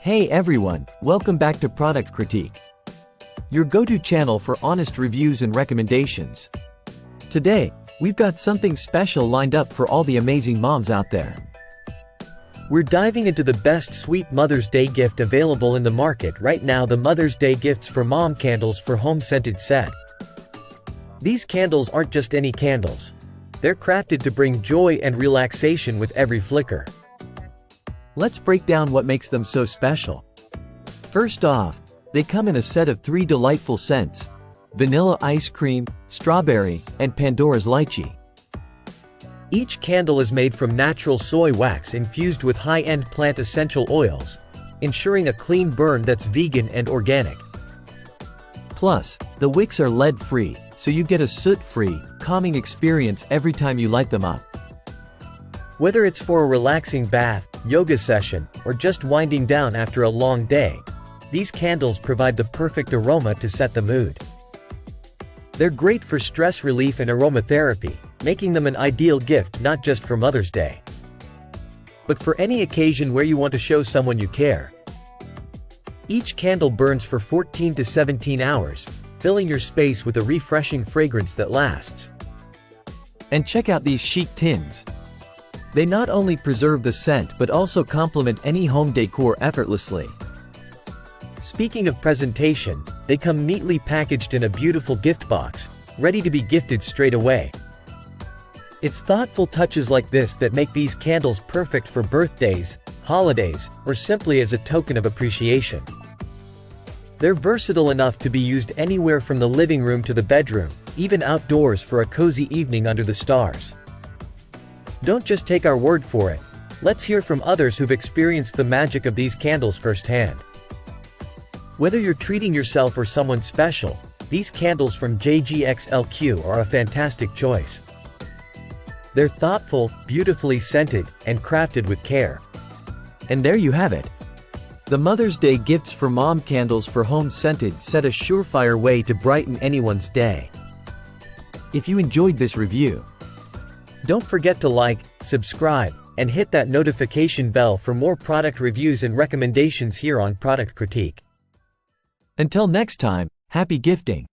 Hey everyone, welcome back to Product Critique, your go-to channel for honest reviews and recommendations. Today, we've got something special lined up for all the amazing moms out there. We're diving into the best sweet Mother's Day gift available in the market right now, the Mother's Day Gifts for Mom Candles for Home Scented Set. These candles aren't just any candles. They're crafted to bring joy and relaxation with every flicker. Let's break down what makes them so special. First off, they come in a set of 3 delightful scents: vanilla ice cream, strawberry, and Pandora's lychee. Each candle is made from natural soy wax infused with high-end plant essential oils, ensuring a clean burn that's vegan and organic. Plus, the wicks are lead-free, so you get a soot-free, calming experience every time you light them up. Whether it's for a relaxing bath, yoga session, or just winding down after a long day, these candles provide the perfect aroma to set the mood. They're great for stress relief and aromatherapy, making them an ideal gift not just for Mother's Day, but for any occasion where you want to show someone you care. Each candle burns for 14 to 17 hours, filling your space with a refreshing fragrance that lasts. And check out these chic tins. They not only preserve the scent but also complement any home decor effortlessly. Speaking of presentation, they come neatly packaged in a beautiful gift box, ready to be gifted straight away. It's thoughtful touches like this that make these candles perfect for birthdays, holidays, or simply as a token of appreciation. They're versatile enough to be used anywhere from the living room to the bedroom, even outdoors for a cozy evening under the stars. Don't just take our word for it. Let's hear from others who've experienced the magic of these candles firsthand. Whether you're treating yourself or someone special, these candles from JGXLQ are a fantastic choice. They're thoughtful, beautifully scented, and crafted with care. And there you have it. The Mother's Day Gifts for Mom Candles for Home Scented Set, a surefire way to brighten anyone's day. If you enjoyed this review, don't forget to like, subscribe, and hit that notification bell for more product reviews and recommendations here on Product Critique. Until next time, happy gifting!